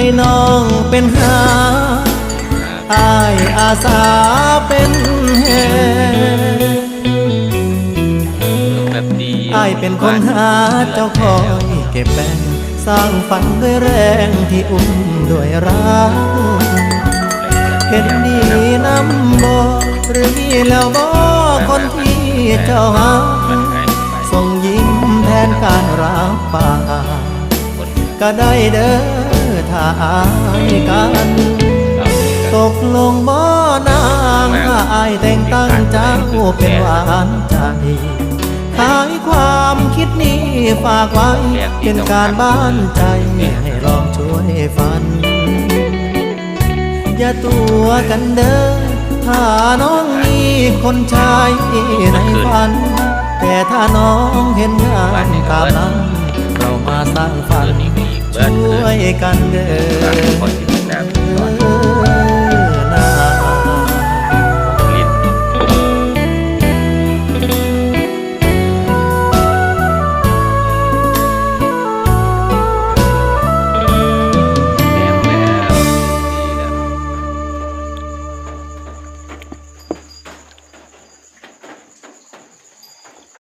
ให้น้องเป็นหาอ้ายอาสาเป็นแห่อ้ายเป็นคนหาเจ้าคอยเก็บแบ่งสร้างฝันด้วยแรงที่อุ้มด้วยรักเห็นดีน้ำบ่หรือมีแล้วบ่คนที่เจ้าหาส่งยิ้มแทนการรับปากก็ได้เด้อถ้าอายกันตกลงบ่นางอายแต่งตั้งเจ้าเป็นหวานใจขายความคิดนี้ฝากไว้เป็นการบ้านใจให้ลองช่วยฝันอย่าตัวกันเด้อถ้าน้องมีคนชายในฝันแต่ถ้าน้องเห็นงานตามนั้นเรามาสร้างฝันช่วยกันเด้อ